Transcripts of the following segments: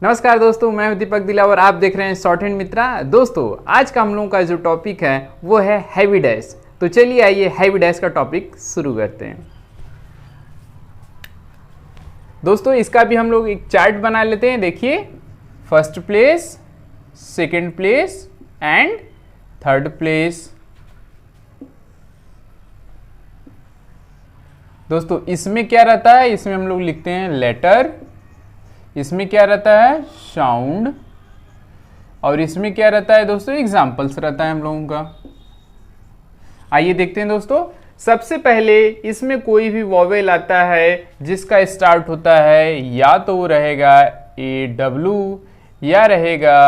नमस्कार दोस्तों, मैं हूं दीपक दिलावर। आप देख रहे हैं शॉर्ट हैंड मित्रा। दोस्तों, आज का हम लोगों का जो टॉपिक है वो है हैवी डैश। तो चलिए आइए हैवी डैश का टॉपिक शुरू करते हैं। दोस्तों, इसका भी हम लोग एक चार्ट बना लेते हैं। देखिए, first place, second place and third place. दोस्तों, इसमें क्या रहता है, इसमें हम लोग लिखते हैं लेटर, इसमें क्या रहता है साउंड, और इसमें क्या रहता है दोस्तों एग्जाम्पल्स रहता है हम लोगों का। आइए देखते हैं दोस्तों। सबसे पहले इसमें कोई भी वॉवेल आता है जिसका स्टार्ट होता है या तो वो रहेगा AW या रहेगा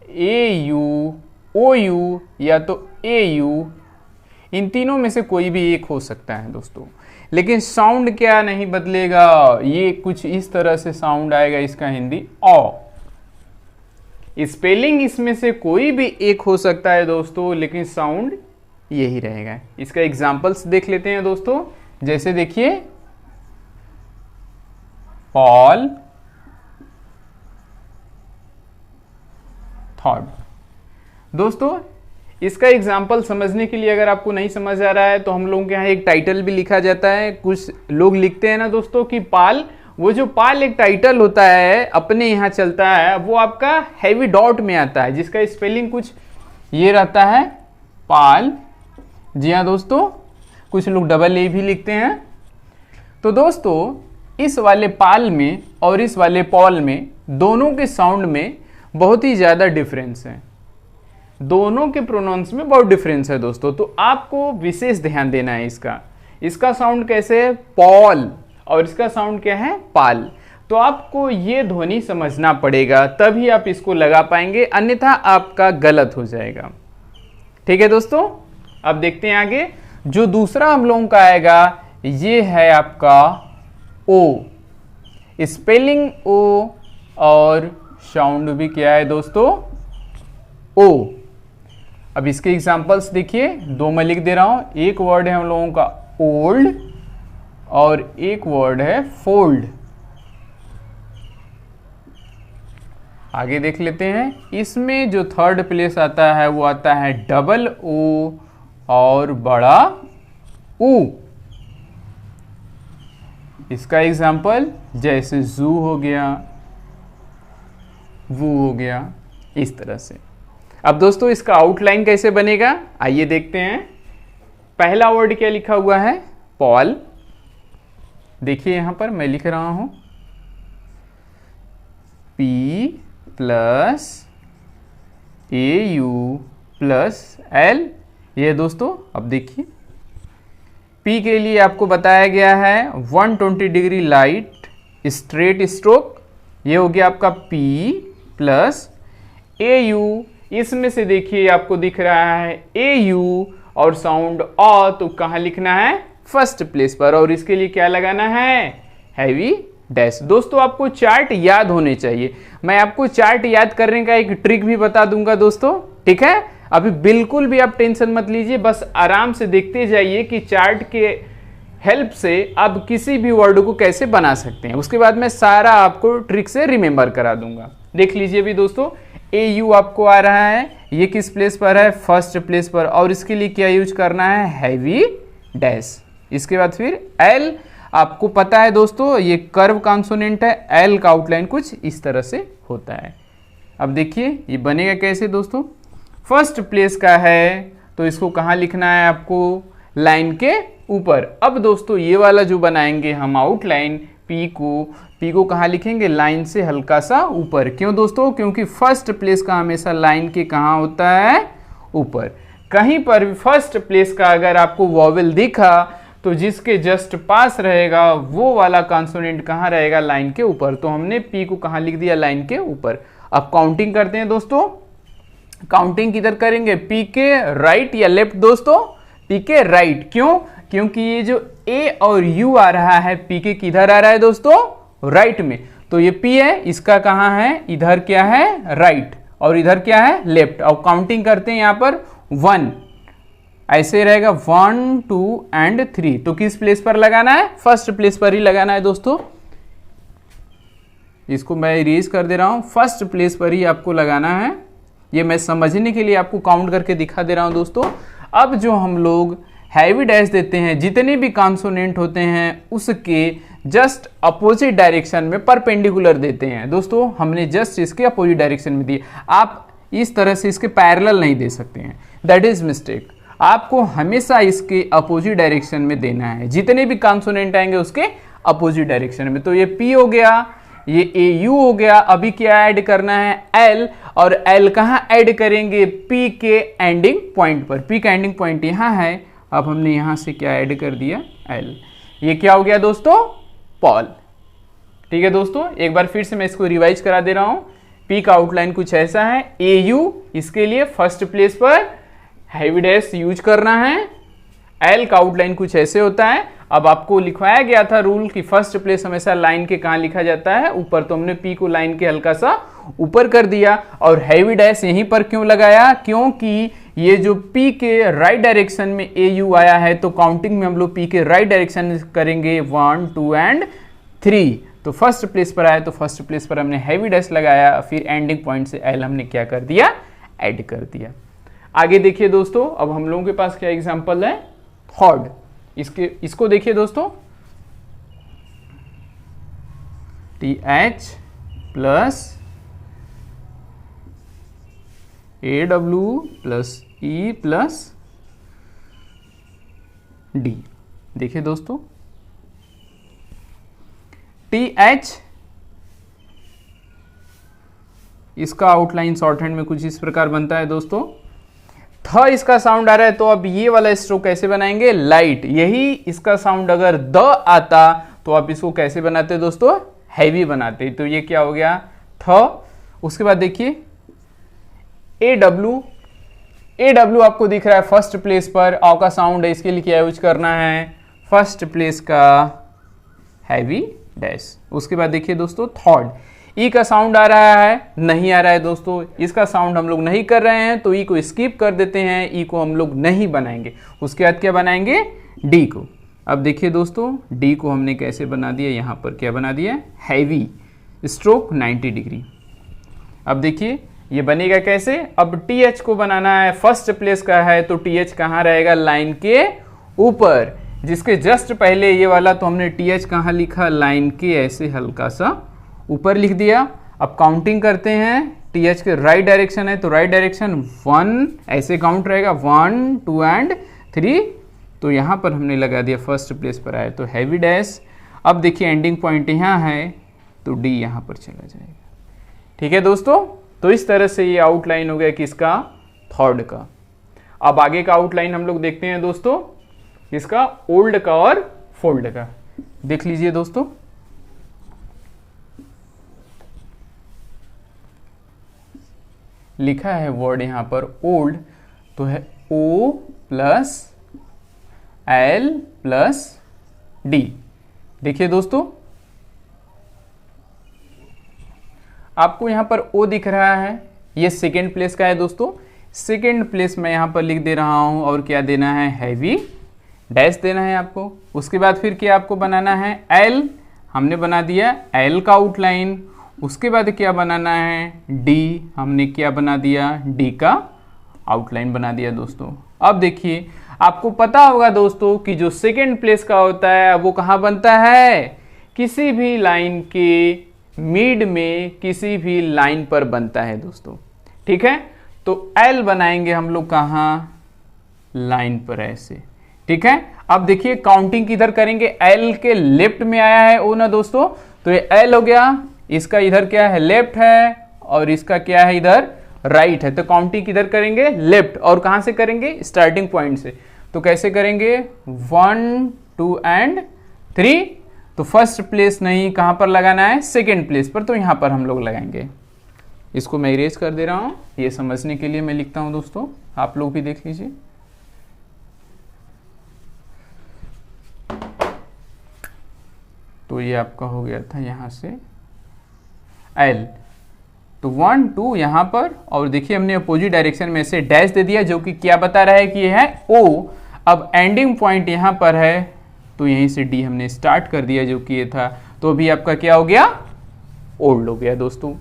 AU, OU या तो AU। इन तीनों में से कोई भी एक हो सकता है दोस्तों, लेकिन साउंड क्या नहीं बदलेगा। ये कुछ इस तरह से साउंड आएगा, इसका हिंदी औ। स्पेलिंग इसमें से कोई भी एक हो सकता है दोस्तों, लेकिन साउंड यही रहेगा। इसका एग्जांपल्स देख लेते हैं दोस्तों। जैसे देखिए, पॉल, थॉट। दोस्तों, इसका एग्जाम्पल समझने के लिए अगर आपको नहीं समझ आ रहा है तो हम लोगों के यहाँ एक टाइटल भी लिखा जाता है। कुछ लोग लिखते हैं ना दोस्तों कि पाल, वो जो पाल एक टाइटल होता है अपने यहाँ चलता है, वो आपका हैवी डॉट में आता है, जिसका स्पेलिंग कुछ ये रहता है पाल। जी हाँ दोस्तों, कुछ लोग AA भी लिखते हैं। तो दोस्तों, इस वाले पाल में और इस वाले पॉल में दोनों के साउंड में बहुत ही ज़्यादा डिफरेंस है। दोनों के प्रोनाउंस में बहुत डिफरेंस है दोस्तों, तो आपको विशेष ध्यान देना है इसका साउंड कैसे है पॉल, और इसका साउंड क्या है पाल। तो आपको ये ध्वनि समझना पड़ेगा, तभी आप इसको लगा पाएंगे, अन्यथा आपका गलत हो जाएगा। ठीक है दोस्तों, अब देखते हैं आगे। जो दूसरा हम लोगों का आएगा ये है आपका ओ। स्पेलिंग ओ और साउंड भी क्या है दोस्तों ओ। अब इसके एग्जांपल्स देखिए, दो मैं लिख दे रहा हूं। एक वर्ड है हम लोगों का ओल्ड और एक वर्ड है फोल्ड। आगे देख लेते हैं। इसमें जो थर्ड प्लेस आता है वो आता है AA और बड़ा ऊ। इसका एग्जांपल जैसे जू हो गया, वू हो गया, इस तरह से। अब दोस्तों, इसका आउटलाइन कैसे बनेगा आइए देखते हैं। पहला वर्ड क्या लिखा हुआ है पॉल। देखिए यहां पर मैं लिख रहा हूं P + AU + L। ये दोस्तों, अब देखिए P के लिए आपको बताया गया है 120 डिग्री लाइट स्ट्रेट स्ट्रोक। ये हो गया आपका P + AU। इसमें से देखिए आपको दिख रहा है AU और साउंड अ, तो कहाँ लिखना है फर्स्ट प्लेस पर, और इसके लिए क्या लगाना है हैवी डैश। दोस्तों, आपको चार्ट याद होने चाहिए। मैं आपको चार्ट याद करने का एक ट्रिक भी बता दूंगा दोस्तों, ठीक है। अभी बिल्कुल भी आप टेंशन मत लीजिए, बस आराम से देखते जाइए कि चार्ट के हेल्प से आप किसी भी वर्ड को कैसे बना सकते हैं। उसके बाद मैं सारा आपको ट्रिक से रिमेंबर करा दूंगा। देख लीजिए भी दोस्तों, AU आपको आ रहा है, ये किस प्लेस पर है फर्स्ट प्लेस पर, और इसके लिए क्या यूज करना है हैवी डैश। इसके बाद फिर L, आपको पता है दोस्तों ये कर्व कॉन्सोनेंट है, L का आउटलाइन कुछ इस तरह से होता है। अब देखिए ये बनेगा कैसे दोस्तों। फर्स्ट प्लेस का है तो इसको कहाँ लिखना है आपको लाइन के ऊपर। अब दोस्तों, ये वाला जो बनाएंगे हम आउटलाइन P को कहाँ लिखेंगे लाइन से हल्का सा ऊपर। क्यों दोस्तों, क्योंकि फर्स्ट प्लेस का हमेशा लाइन के कहाँ होता है ऊपर। कहीं पर भी फर्स्ट प्लेस का अगर आपको वॉवेल दिखा तो जिसके जस्ट पास रहेगा वो वाला कॉन्सोनेंट कहाँ रहेगा लाइन के ऊपर। तो हमने P को कहाँ लिख दिया लाइन के ऊपर। अब काउंटिंग करते हैं दोस्तों। काउंटिंग किधर करेंगे P के राइट या लेफ्ट दोस्तों, P के राइट। क्यों, क्योंकि ये जो A और U आ रहा है P के किधर आ रहा है दोस्तों राइट में। तो ये P है, इसका कहाँ है इधर क्या है राइट, और इधर क्या है लेफ्ट। और काउंटिंग करते हैं यहाँ पर 1, ऐसे रहेगा 1 2 एंड 3। तो किस प्लेस पर लगाना है फर्स्ट प्लेस पर ही लगाना है दोस्तों। इसको मैं इरेज कर दे रहा हूँ, फर्स्ट प्लेस पर ही आपको लगाना है। ये मैं समझने के लिए आपको काउंट करके दिखा दे रहा हूँ दोस्तों। अब जो हम लोग हैवी डैश देते हैं, जितने भी कॉन्सोनेंट होते हैं उसके जस्ट अपोजिट डायरेक्शन में परपेंडिकुलर देते हैं दोस्तों। हमने जस्ट इसके अपोजिट डायरेक्शन में दिए, आप इस तरह से इसके पैरेलल नहीं दे सकते हैं, दैट इज मिस्टेक। आपको हमेशा इसके अपोजिट डायरेक्शन में देना है, जितने भी कॉन्सोनेंट आएंगे उसके अपोजिट डायरेक्शन में। तो ये P हो गया, ये AU हो गया। अभी क्या ऐड करना है, L, और L कहाँ ऐड करेंगे, P के एंडिंग पॉइंट पर। P का एंडिंग पॉइंट यहाँ है, अब हमने यहाँ से क्या ऐड कर दिया, L। ये क्या हो गया दोस्तों, पॉल। ठीक है दोस्तों, एक बार फिर से मैं इसको रिवाइज करा दे रहा हूँ। P का आउटलाइन कुछ ऐसा है, AU इसके लिए फर्स्ट प्लेस पर हैवी डैश यूज करना है। L का आउटलाइन कुछ ऐसे होता है। अब आपको लिखवाया गया था रूल कि फर्स्ट प्लेस हमेशा लाइन के कहाँ लिखा जाता है, ऊपर। तो हमने P को लाइन के हल्का सा ऊपर कर दिया। और हैवी डैश यहीं पर क्यों लगाया, क्योंकि ये जो P के राइट डायरेक्शन में AU आया है, तो काउंटिंग में हम लोग P के राइट डायरेक्शन करेंगे 1 2 एंड 3। तो फर्स्ट प्लेस पर आया, तो फर्स्ट प्लेस पर हमने हैवी डैश लगाया, फिर एंडिंग पॉइंट से L हमने क्या कर दिया, ऐड कर दिया। आगे देखिए दोस्तों, अब हम लोगों के पास क्या एग्जांपल है, थर्ड। इसको देखिए दोस्तों, TH plus AW plus E plus D। देखिए दोस्तों, TH इसका आउटलाइन शॉर्ट हैंड में कुछ इस प्रकार बनता है दोस्तों। थ इसका साउंड आ रहा है, तो अब ये वाला स्ट्रोक कैसे बनाएंगे, लाइट। यही इसका साउंड अगर द आता तो आप इसको कैसे बनाते दोस्तों, हैवी बनाते। तो ये क्या हो गया, थ। उसके बाद देखिए AW आपको दिख रहा है फर्स्ट प्लेस पर, आ का साउंड है, इसके लिए क्या यूज करना है, फर्स्ट प्लेस का हैवी डैश। उसके बाद देखिए दोस्तों थर्ड, ई का साउंड आ रहा है, नहीं आ रहा है दोस्तों, इसका साउंड हम लोग नहीं कर रहे हैं, तो ई को स्किप कर देते हैं, ई को हम लोग नहीं बनाएंगे। उसके बाद क्या बनाएंगे, डी को। अब देखिए दोस्तों, डी को हमने कैसे बना दिया, यहाँ पर क्या बना दिया, हैवी स्ट्रोक 90 डिग्री। अब देखिए ये बनेगा कैसे, अब टी एच को बनाना है, फर्स्ट प्लेस का है, तो टी एच कहाँ रहेगा, लाइन के ऊपर। जिसके जस्ट पहले ये वाला, तो हमने टी एच कहाँ लिखा, लाइन के ऐसे हल्का सा ऊपर लिख दिया। अब काउंटिंग करते हैं, टी एच के राइट डायरेक्शन है, तो राइट डायरेक्शन 1 ऐसे काउंट रहेगा, 1 2 एंड 3। तो यहाँ पर हमने लगा दिया फर्स्ट प्लेस पर आए, तो हैवी डैश। अब देखिए एंडिंग पॉइंट यहाँ है, तो डी यहाँ पर चला जाएगा। ठीक है दोस्तों, तो इस तरह से ये आउटलाइन हो गया किसका, थर्ड का। अब आगे का आउटलाइन हम लोग देखते हैं दोस्तों, इसका ओल्ड का और फोल्ड का। देख लीजिए दोस्तों, लिखा है वर्ड यहां पर ओल्ड, तो है O plus L plus D। देखिए दोस्तों, आपको यहां पर O दिख रहा है, ये सेकेंड प्लेस का है दोस्तों। सेकेंड प्लेस में यहां पर लिख दे रहा हूं, और क्या देना है, हैवी डैश देना है आपको। उसके बाद फिर क्या आपको बनाना है, L हमने बना दिया, L का आउटलाइन। उसके बाद क्या बनाना है, D हमने क्या बना दिया, D का आउटलाइन बना दिया दोस्तों। अब देखिए, आपको पता होगा दोस्तों कि जो सेकेंड प्लेस का होता है वो कहाँ बनता है, किसी भी लाइन के मिड में, किसी भी लाइन पर बनता है दोस्तों। ठीक है, तो L बनाएंगे हम लोग कहाँ, लाइन पर ऐसे। ठीक है, अब देखिए काउंटिंग किधर करेंगे, L के लेफ्ट में आया है O ना दोस्तों, तो ये L हो गया, इसका इधर क्या है, लेफ्ट है, और इसका क्या है, इधर राइट है। तो काउंटिंग किधर करेंगे, लेफ्ट। और कहां से करेंगे, स्टार्टिंग पॉइंट से। तो कैसे करेंगे, 1 2 एंड 3। तो फर्स्ट प्लेस नहीं, कहां पर लगाना है, सेकेंड प्लेस पर, तो यहां पर हम लोग लगाएंगे। इसको मैं इरेज कर दे रहा हूं, ये समझने के लिए मैं लिखता हूं दोस्तों, आप लोग भी देख लीजिए। तो ये आपका हो गया था यहां से L, तो 1 2 यहाँ पर, और देखिए हमने अपोजिट डायरेक्शन में से डैश दे दिया, जो कि क्या बता रहा है कि ये है O। अब एंडिंग पॉइंट यहाँ पर है, तो यहीं से D हमने स्टार्ट कर दिया, जो कि ये था। तो अभी आपका क्या हो गया, ओल्ड हो गया दोस्तों।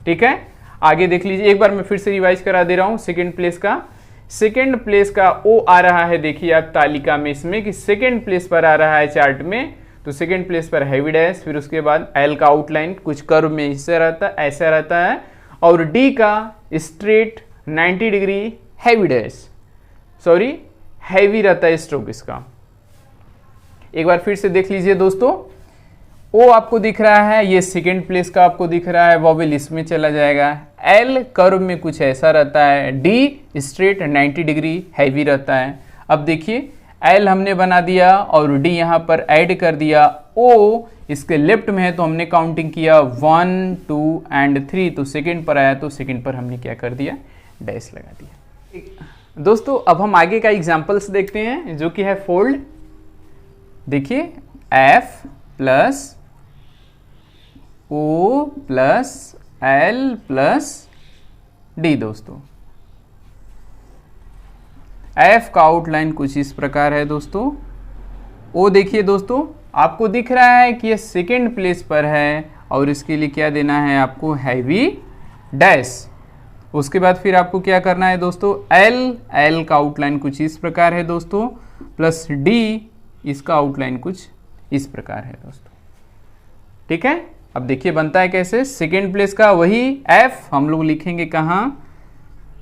ठीक है, आगे देख लीजिए, एक बार मैं फिर से रिवाइज करा दे रहा हूं। सेकेंड प्लेस का ओ आ रहा है, देखिए आप तालिका में इसमें कि सेकेंड प्लेस पर आ रहा है चार्ट में, तो सेकेंड प्लेस पर हैवी डैश, फिर उसके बाद एल का आउटलाइन कुछ कर्व में ऐसा रहता है, और डी का straight 90 degree heavy dash, sorry heavy रहता है स्ट्रोक इसका। एक बार फिर से देख लीजिए दोस्तों, ओ आपको दिख रहा है, ये सेकेंड प्लेस का आपको दिख रहा है, वॉवेल इसमें चला जाएगा। एल कर्व में कुछ ऐसा रहता है, डी स्ट्रेट 90 डिग्री हैवी रहता है। अब देखिए एल हमने बना दिया और डी यहाँ पर ऐड कर दिया, ओ इसके लेफ्ट में है तो हमने काउंटिंग किया 1 2 एंड 3, तो सेकेंड पर आया तो सेकेंड पर हमने क्या कर दिया, डैश लगा दिया। दोस्तों अब हम आगे का एग्जाम्पल्स देखते हैं जो कि है फोल्ड। देखिए F plus O plus L plus D. दोस्तों एफ का आउटलाइन कुछ इस प्रकार है दोस्तों। ओ देखिए दोस्तों, आपको दिख रहा है कि ये सेकेंड प्लेस पर है और इसके लिए क्या देना है आपको, हैवी डैश। उसके बाद फिर आपको क्या करना है दोस्तों, एल का आउटलाइन कुछ इस प्रकार है दोस्तों, प्लस डी इसका आउटलाइन कुछ इस प्रकार है दोस्तों। ठीक है, अब देखिए बनता है कैसे, सेकेंड प्लेस का वही एफ हम लोग लिखेंगे कहाँ,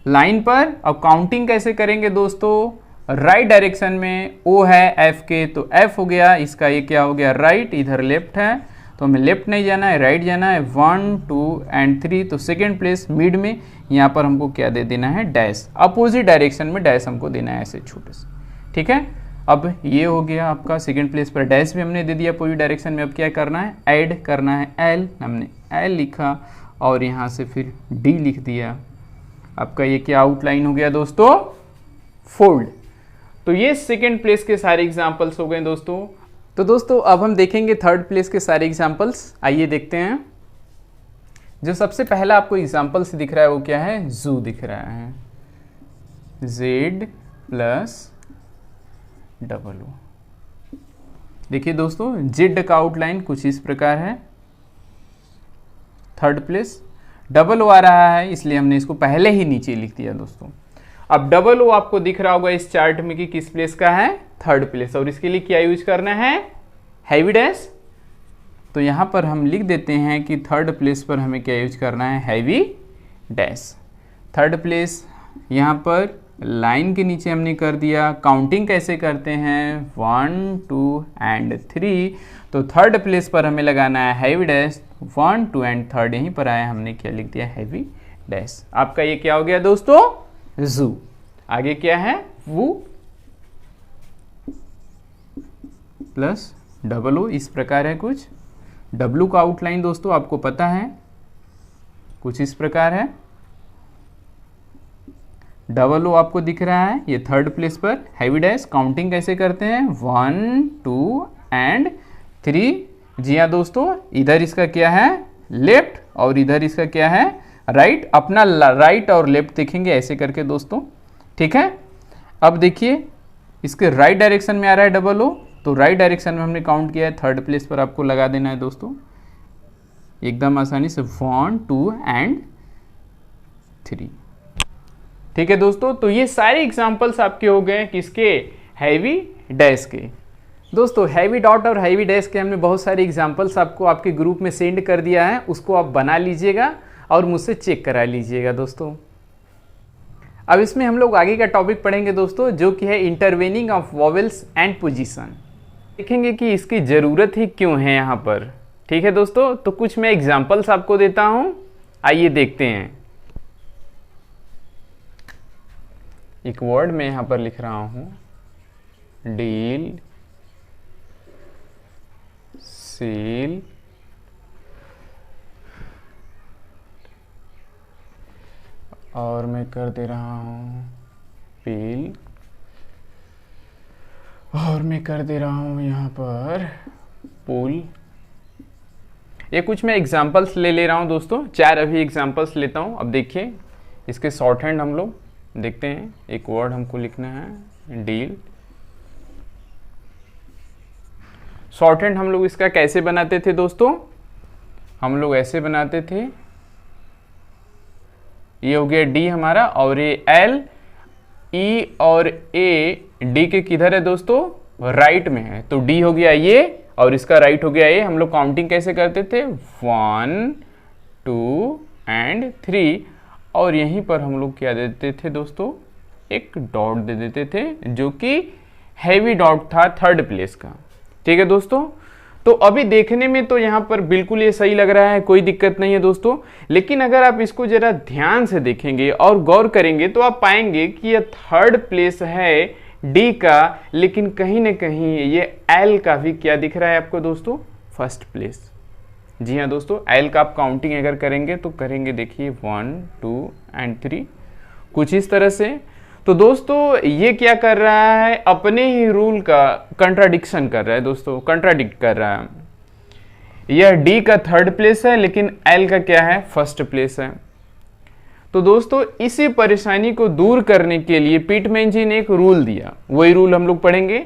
लाइन पर। अब काउंटिंग कैसे करेंगे दोस्तों, राइट डायरेक्शन में ओ है एफ के, तो एफ हो गया, इसका ये क्या हो गया राइट, इधर लेफ्ट है तो हमें लेफ्ट नहीं जाना है, राइट जाना है, 1 2 एंड 3, तो सेकेंड प्लेस मिड में, यहाँ पर हमको क्या दे देना है, डैश, अपोजिट डायरेक्शन में डैश हमको देना है ऐसे छोटे से। ठीक है, अब ये हो गया आपका सेकेंड प्लेस पर डैश भी हमने दे दिया पूरी डायरेक्शन में। अब क्या करना है, ऐड करना है एल, हमने एल लिखा और यहाँ से फिर डी लिख दिया। आपका ये क्या आउटलाइन हो गया दोस्तों, फोल्ड। तो ये सेकेंड प्लेस के सारे एग्जाम्पल्स हो गए दोस्तों। तो दोस्तों अब हम देखेंगे थर्ड प्लेस के सारे एग्जाम्पल्स, आइए देखते हैं। जो सबसे पहला आपको एग्जाम्पल्स दिख रहा है वो क्या है, जू दिख रहा है, जेड प्लस डबल ओ। देखिए दोस्तों जेड का आउटलाइन कुछ इस प्रकार है, थर्ड प्लेस, डबल ओ आ रहा है इसलिए हमने इसको पहले ही नीचे लिख दिया दोस्तों। अब डबल ओ आपको दिख रहा होगा इस चार्ट में कि किस प्लेस का है, थर्ड प्लेस, और इसके लिए क्या यूज करना है, हैवी डैश। तो यहां पर हम लिख देते हैं कि थर्ड प्लेस पर हमें क्या यूज करना है, हैवी डैश। थर्ड प्लेस यहां पर लाइन के नीचे हमने कर दिया। काउंटिंग कैसे करते हैं, 1 2 एंड 3, तो थर्ड प्लेस पर हमें लगाना है हैवी डैश, 1 2 एंड थर्ड यहीं पर आया, हमने क्या लिख दिया, हैवी डैश। आपका ये क्या हो गया दोस्तों, जू। आगे क्या है, वू प्लस डबल ओ, इस प्रकार है कुछ। डब्लू का आउटलाइन दोस्तों आपको पता है कुछ इस प्रकार है। डबल ओ आपको दिख रहा है ये थर्ड प्लेस पर, हैवी डैश। काउंटिंग कैसे करते हैं, 1 2 एंड 3। जी हाँ दोस्तों, इधर इसका क्या है, लेफ्ट, और इधर इसका क्या है, राइट। अपना राइट और लेफ्ट देखेंगे ऐसे करके दोस्तों। ठीक है, अब देखिए इसके राइट डायरेक्शन में आ रहा है डबल ओ, तो राइट डायरेक्शन में हमने काउंट किया है, थर्ड प्लेस पर आपको लगा देना है दोस्तों एकदम आसानी से, 1 2 एंड 3। ठीक है दोस्तों, तो ये सारे एग्जांपल्स आपके हो गए किसके, हैवी डैश के। दोस्तों हैवी डॉट और हैवी डैश के हमने बहुत सारे एग्जांपल्स आपको आपके ग्रुप में सेंड कर दिया है, उसको आप बना लीजिएगा और मुझसे चेक करा लीजिएगा दोस्तों। अब इसमें हम लोग आगे का टॉपिक पढ़ेंगे दोस्तों, जो कि है intervening of vowels and position. देखेंगे कि इसकी ज़रूरत ही क्यों है यहाँ पर। ठीक है दोस्तों, तो कुछ मैं एग्जांपल्स आपको देता हूँ, आइए देखते हैं। एक वर्ड में यहाँ पर लिख रहा हूँ, डील, सील, और मैं कर दे रहा हूँ पील, और मैं कर दे रहा हूँ यहाँ पर पुल। ये कुछ मैं एग्जांपल्स ले रहा हूँ दोस्तों, 4 अभी एग्जांपल्स लेता हूँ। अब देखिए इसके शॉर्ट हैंड हम लोग देखते हैं। एक वर्ड हमको लिखना है डील। शॉर्ट हैंड हम लोग इसका कैसे बनाते थे दोस्तों, हम लोग ऐसे बनाते थे, ये हो गया डी हमारा, और ये एल, ई और ए डी के किधर है दोस्तों, राइट में है, तो डी हो गया ये और इसका राइट हो गया ये। हम लोग काउंटिंग कैसे करते थे, 1 2 एंड 3, और यहीं पर हम लोग क्या देते थे दोस्तों, एक डॉट दे देते थे जो कि हैवी डॉट था थर्ड प्लेस का। ठीक है दोस्तों, तो अभी देखने में तो यहाँ पर बिल्कुल ये सही लग रहा है, कोई दिक्कत नहीं है दोस्तों, लेकिन अगर आप इसको जरा ध्यान से देखेंगे और गौर करेंगे तो आप पाएंगे कि यह थर्ड प्लेस है डी का, लेकिन कहीं ना कहीं ये एल का भी क्या दिख रहा है आपको दोस्तों, फर्स्ट प्लेस। जी हाँ दोस्तों, एल का आप काउंटिंग अगर करेंगे तो करेंगे, देखिए 1 2 एंड 3, कुछ इस तरह से। तो दोस्तों ये क्या कर रहा है, अपने ही रूल का कंट्राडिक्शन कर रहा है दोस्तों, कंट्राडिक्ट कर रहा है। यह डी का थर्ड प्लेस है लेकिन एल का क्या है, फर्स्ट प्लेस है। तो दोस्तों इसी परेशानी को दूर करने के लिए पिटमैन जी ने एक रूल दिया, वही रूल हम लोग पढ़ेंगे।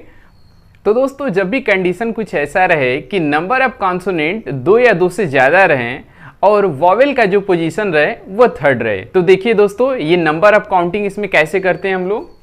तो दोस्तों जब भी कंडीशन कुछ ऐसा रहे कि नंबर ऑफ कॉन्सोनेंट 2 या 2 से ज्यादा रहें और वॉवेल का जो पोजीशन रहे वो थर्ड रहे, तो देखिए दोस्तों ये नंबर ऑफ काउंटिंग इसमें कैसे करते हैं हम लोग।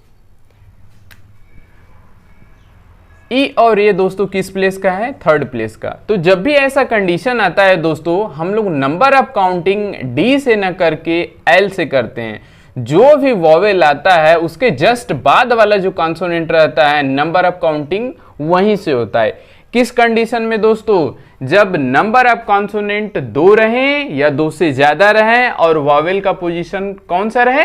ई और ये दोस्तों किस प्लेस का है, थर्ड प्लेस का। तो जब भी ऐसा कंडीशन आता है दोस्तों, हम लोग नंबर ऑफ काउंटिंग डी से न करके एल से करते हैं। जो भी वॉवेल आता है उसके जस्ट बाद वाला जो कॉन्सोनेंट रहता है, नंबर ऑफ काउंटिंग वहीं से होता है। किस कंडीशन में दोस्तों, जब नंबर ऑफ कॉन्सोनेंट 2 रहें या 2 से ज्यादा रहें और वॉवेल का पोजीशन कौन सा रहे,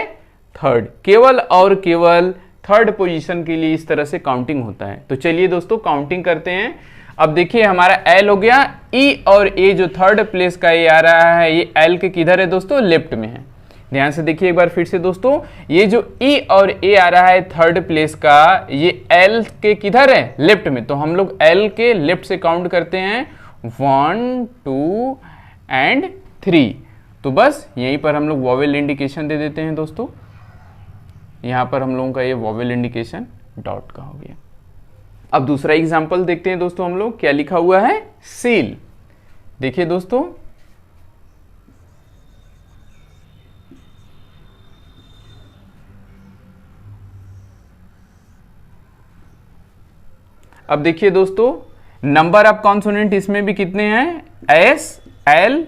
थर्ड, केवल और केवल थर्ड पोजीशन के लिए इस तरह से काउंटिंग होता है। तो चलिए दोस्तों काउंटिंग करते हैं। अब देखिए हमारा एल हो गया, ई और ए जो थर्ड प्लेस का ये आ रहा है, ये एल के किधर है दोस्तों, लेफ्ट में है। ध्यान से देखिए एक बार फिर से दोस्तों, ये जो ई और ए आ रहा है थर्ड प्लेस का, ये एल के किधर है, लेफ्ट में। तो हम लोग एल के लेफ्ट से काउंट करते हैं, 1 2 एंड 3। तो बस यहीं पर हम लोग वॉवेल इंडिकेशन दे देते हैं दोस्तों। यहां पर हम लोगों का ये वॉवेल इंडिकेशन डॉट का हो गया। अब दूसरा एग्जांपल देखते हैं दोस्तों, हम लोग क्या लिखा हुआ है, सील। देखिए दोस्तों, अब देखिए दोस्तों नंबर ऑफ कॉन्सोनेंट इसमें भी कितने हैं, एस एल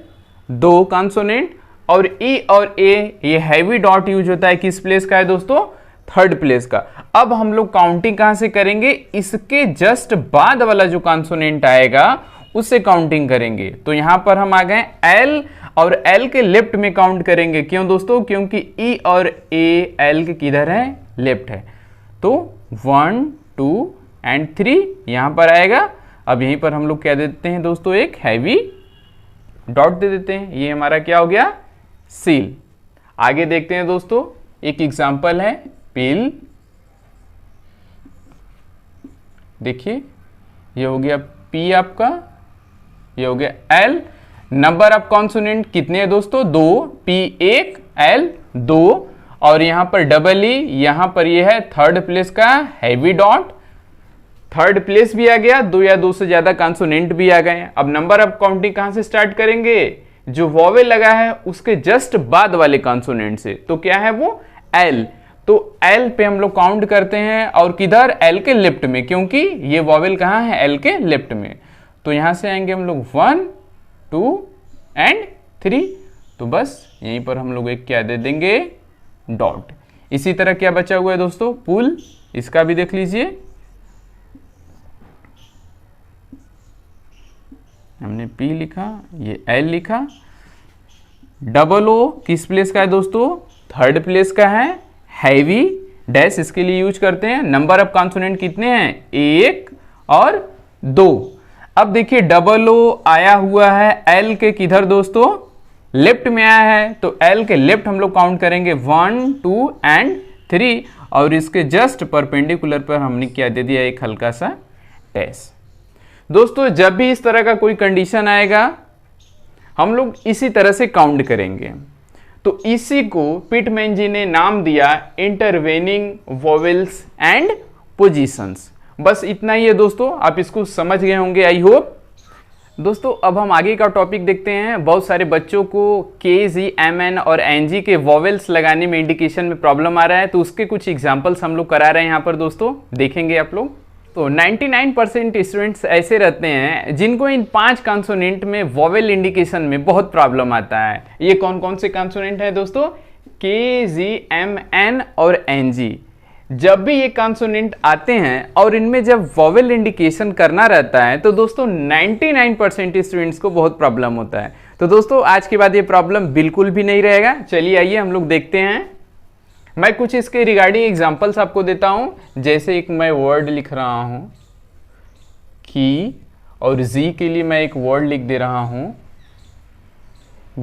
2 कॉन्सोनेंट, और ई और ए ये हैवी डॉट यूज होता है किस प्लेस का है दोस्तों, थर्ड प्लेस का। अब हम लोग काउंटिंग कहां से करेंगे, इसके जस्ट बाद वाला जो कॉन्सोनेंट आएगा उससे काउंटिंग करेंगे। तो यहां पर हम आ गए एल, और एल के लेफ्ट में काउंट करेंगे। क्यों दोस्तों, क्योंकि ई और ए एल के किधर है, लेफ्ट है। तो 1 2 एंड 3 यहां पर आएगा। अब यहीं पर हम लोग क्या देते हैं दोस्तों, एक हैवी डॉट दे देते हैं। ये हमारा क्या हो गया, सील। आगे देखते हैं दोस्तों, एक एग्जांपल है पिल। देखिए ये हो गया पी आपका, ये हो गया एल। नंबर ऑफ कॉन्सोनेंट कितने हैं दोस्तों, 2, पी 1 एल 2, और यहां पर डबल ई, यहां पर ये है थर्ड प्लेस का हैवी डॉट, थर्ड प्लेस भी आ गया, 2 या 2 से ज्यादा कॉन्सोनेंट भी आ गए। अब नंबर ऑफ काउंटिंग कहां से स्टार्ट करेंगे, जो वॉवेल लगा है उसके जस्ट बाद वाले कॉन्सोनेंट से। तो क्या है वो, एल। तो एल पे हम लोग काउंट करते हैं, और किधर, एल के लेफ्ट में, क्योंकि ये वॉवेल कहां है, एल के लेफ्ट में। तो यहां से आएंगे हम लोग 1 2 एंड 3। तो बस यहीं पर हम लोग एक क्या दे देंगे, डॉट। इसी तरह क्या बचा हुआ है दोस्तों, पुल। इसका भी देख लीजिए, हमने P लिखा, ये L लिखा। डबल ओ किस प्लेस का है दोस्तों, थर्ड प्लेस का है, हैवी डैश इसके लिए यूज करते हैं। नंबर ऑफ कॉन्सोनेंट कितने हैं, 1 और 2। अब देखिए डबल ओ आया हुआ है L के किधर दोस्तों, लेफ्ट में आया है। तो L के लेफ्ट हम लोग काउंट करेंगे 1 2 एंड 3, और इसके जस्ट परपेंडिकुलर पर हमने क्या दे दिया, एक हल्का सा डैश। दोस्तों जब भी इस तरह का कोई कंडीशन आएगा हम लोग इसी तरह से काउंट करेंगे। तो इसी को पिटमैन जी ने नाम दिया इंटरवेनिंग वोवेल्स एंड पोजीशंस। बस इतना ही है दोस्तों, आप इसको समझ गए होंगे आई होप। दोस्तों अब हम आगे का टॉपिक देखते हैं। बहुत सारे बच्चों को के, जी, एम, एन और एन, जी के वॉवेल्स लगाने में इंडिकेशन में प्रॉब्लम आ रहा है, तो उसके कुछ एग्जांपल्स हम लोग करा रहे हैं यहाँ पर दोस्तों, देखेंगे आप लोग। तो 99% स्टूडेंट्स ऐसे रहते हैं जिनको इन 5 कॉन्सोनेंट में वॉवेल इंडिकेशन में बहुत प्रॉब्लम आता है। ये कौन कौन से कॉन्सोनेंट है दोस्तों? के, जी, एम, एन और एन, जी। जब भी ये कॉन्सोनेंट आते हैं और इनमें जब वॉवेल इंडिकेशन करना रहता है तो दोस्तों 99% स्टूडेंट्स को बहुत प्रॉब्लम होता है। तो दोस्तों आज के बाद ये प्रॉब्लम बिल्कुल भी नहीं रहेगा। चलिए आइए हम लोग देखते हैं। मैं कुछ इसके रिगार्डिंग एग्जांपल्स आपको देता हूं। जैसे एक मैं वर्ड लिख रहा हूं की, और जी के लिए मैं एक वर्ड लिख दे रहा हूं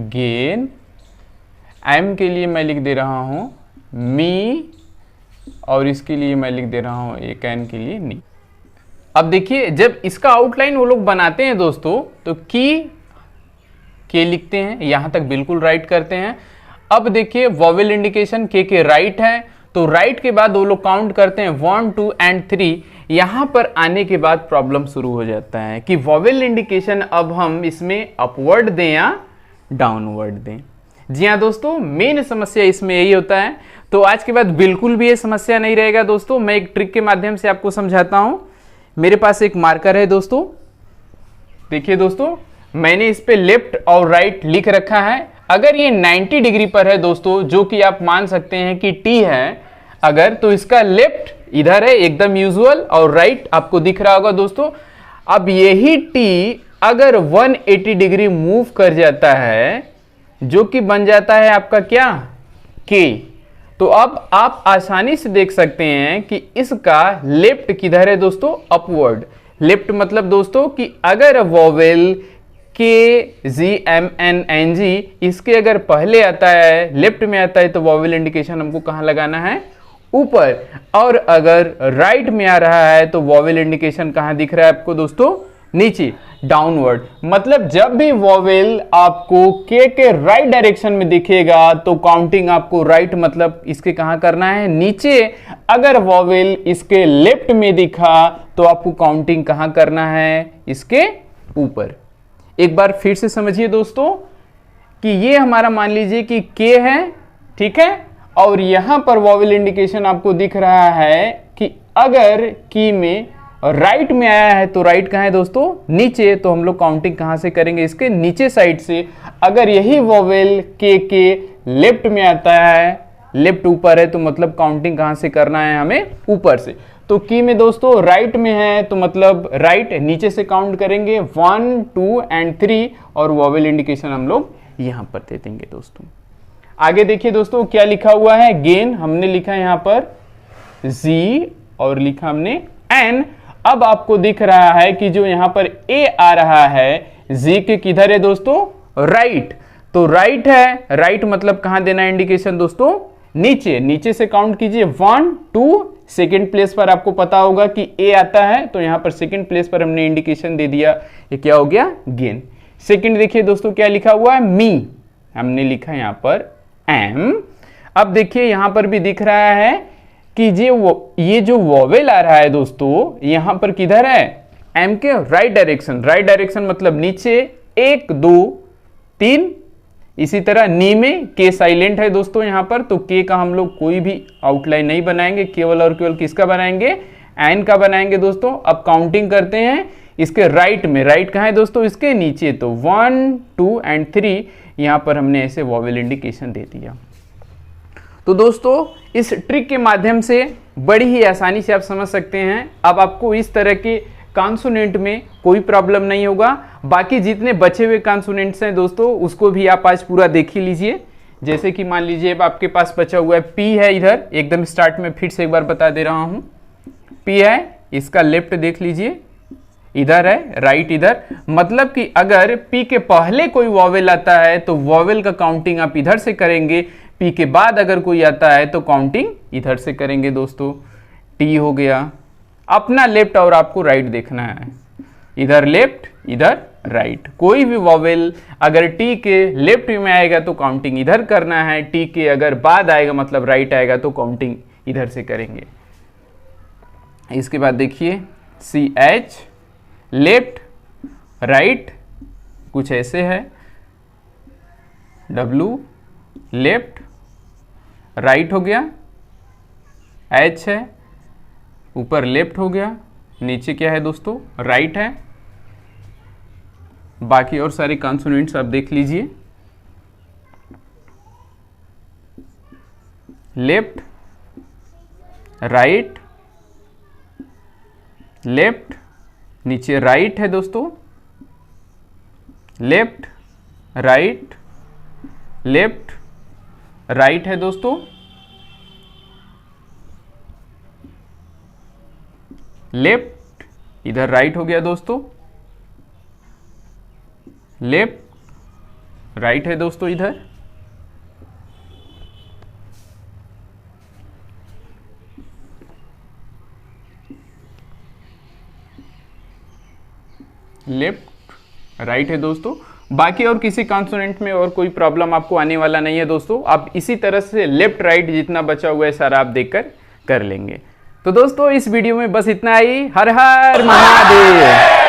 गेन, एम के लिए मैं लिख दे रहा हूं मी, और इसके लिए मैं लिख दे रहा हूं एक एन के लिए नी। अब देखिए जब इसका आउटलाइन वो लोग बनाते हैं दोस्तों तो की के लिखते हैं, यहां तक बिल्कुल राइट करते हैं। अब देखिए वॉवेल इंडिकेशन के राइट है, तो राइट के बाद वो लोग काउंट करते हैं 1, 2 एंड 3। यहां पर आने के बाद प्रॉब्लम शुरू हो जाता है कि वॉवेल इंडिकेशन अब हम इसमें अपवर्ड दें या डाउनवर्ड दें। जी हाँ दोस्तों, मेन समस्या इसमें यही होता है। तो आज के बाद बिल्कुल भी ये समस्या नहीं रहेगा दोस्तों। मैं एक ट्रिक के माध्यम से आपको समझाता हूं। मेरे पास एक मार्कर है दोस्तों, देखिए दोस्तों मैंने इस पे लेफ्ट और राइट लिख रखा है। अगर ये 90 डिग्री पर है दोस्तों, जो कि आप मान सकते हैं कि टी है, अगर तो इसका लेफ्ट इधर है एकदम यूजुअल, और राइट आपको दिख रहा होगा दोस्तों। अब यही टी अगर 180 डिग्री मूव कर जाता है, जो कि बन जाता है आपका क्या, के, तो अब आप आसानी से देख सकते हैं कि इसका लेफ्ट किधर है दोस्तों, अपवर्ड। लेफ्ट मतलब दोस्तों कि अगर वॉवेल के, जी, एम, एन, एन, जी इसके अगर पहले आता है, लेफ्ट में आता है, तो वॉवेल इंडिकेशन हमको कहां लगाना है, ऊपर। और अगर राइट में आ रहा है तो वॉवेल इंडिकेशन कहां दिख रहा है आपको दोस्तों, नीचे, डाउनवर्ड। मतलब जब भी वॉवेल आपको के राइट डायरेक्शन में दिखेगा तो काउंटिंग आपको राइट मतलब इसके कहां करना है, नीचे। अगर वॉवेल इसके लेफ्ट में दिखा तो आपको काउंटिंग कहां करना है, इसके ऊपर। एक बार फिर से समझिए दोस्तों कि ये हमारा मान लीजिए कि के है, ठीक है, और यहां पर वॉवेल इंडिकेशन आपको दिख रहा है कि अगर की में राइट में आया है तो राइट कहां है दोस्तों, नीचे। तो हम लोग काउंटिंग कहां से करेंगे, इसके नीचे साइड से। अगर यही वॉवेल के लेफ्ट में आता है, लेफ्ट ऊपर है, तो मतलब काउंटिंग कहां से करना है हमें, ऊपर से। तो की में दोस्तों राइट में है तो मतलब राइट नीचे से काउंट करेंगे 1, 2 एंड 3, और वॉवेल इंडिकेशन हम लोग यहां पर दे देंगे दोस्तों। आगे देखिए दोस्तों क्या लिखा हुआ है, गेन हमने लिखा है यहां पर जी, और लिखा हमने एन। अब आपको दिख रहा है कि जो यहां पर ए आ रहा है, जी के किधर है दोस्तों, राइट। तो राइट है, राइट मतलब कहां देना है इंडिकेशन दोस्तों, नीचे। नीचे से काउंट कीजिए 1, 2, सेकेंड प्लेस पर आपको पता होगा कि ए आता है, तो यहां पर सेकेंड प्लेस पर हमने इंडिकेशन दे दिया, ये क्या हो गया, गेन। सेकेंड देखिए दोस्तों क्या लिखा हुआ है, मी, हमने लिखा यहां पर एम। अब देखिए यहां पर भी दिख रहा है कि ये जो वॉवेल आ रहा है दोस्तों, यहां पर किधर है, एम के राइट डायरेक्शन। राइट डायरेक्शन मतलब नीचे, 1, 2, 3। इसी तरह नी में के साइलेंट है दोस्तों यहां पर, तो के का हम लोग कोई भी आउटलाइन नहीं बनाएंगे, केवल और केवल किसका बनाएंगे, एन का बनाएंगे दोस्तों। अब काउंटिंग करते हैं इसके राइट में, राइट कहां है दोस्तों, इसके नीचे। तो 1, 2 एंड 3 यहां पर हमने ऐसे वॉवेल इंडिकेशन दे दिया। तो दोस्तों इस ट्रिक के माध्यम से बड़ी ही आसानी से आप समझ सकते हैं। अब आपको इस तरह के कॉन्सोनेंट में कोई प्रॉब्लम नहीं होगा। बाकी जितने बचे हुए कॉन्सोनेंट्स हैं दोस्तों, उसको भी आप आज पूरा देख ही लीजिए। जैसे कि मान लीजिए अब आपके पास बचा हुआ है पी है, इधर एकदम स्टार्ट में फिर से एक बार बता दे रहा हूं, पी है, इसका लेफ्ट देख लीजिए, इधर है, राइट इधर। मतलब कि अगर पी के पहले कोई वॉवेल आता है तो वॉवेल का काउंटिंग आप इधर से करेंगे, पी के बाद अगर कोई आता है तो काउंटिंग इधर से करेंगे दोस्तों। टी हो गया, अपना लेफ्ट और आपको राइट देखना है, इधर लेफ्ट इधर राइट। कोई भी वॉवेल अगर टी के लेफ्ट में आएगा तो काउंटिंग इधर करना है, टी के अगर बाद आएगा मतलब राइट आएगा तो काउंटिंग इधर से करेंगे। इसके बाद देखिए सी एच, लेफ्ट राइट कुछ ऐसे है, W लेफ्ट, राइट हो गया, H है, ऊपर लेफ्ट हो गया, नीचे क्या है दोस्तों, राइट है। बाकी और सारे कॉन्सोनेंट्स आप देख लीजिए, लेफ्ट, राइट, लेफ्ट, नीचे राइट है दोस्तों, लेफ्ट, राइट, लेफ्ट, राइट है दोस्तों, लेफ्ट, इधर राइट हो गया दोस्तों, लेफ्ट, राइट है दोस्तों, इधर लेफ्ट, राइट है दोस्तों। बाकी और किसी कॉन्सोनेंट में और कोई प्रॉब्लम आपको आने वाला नहीं है दोस्तों। आप इसी तरह से लेफ्ट राइट जितना बचा हुआ है सारा आप देखकर कर लेंगे। तो दोस्तों इस वीडियो में बस इतना ही। हर हर महादेव।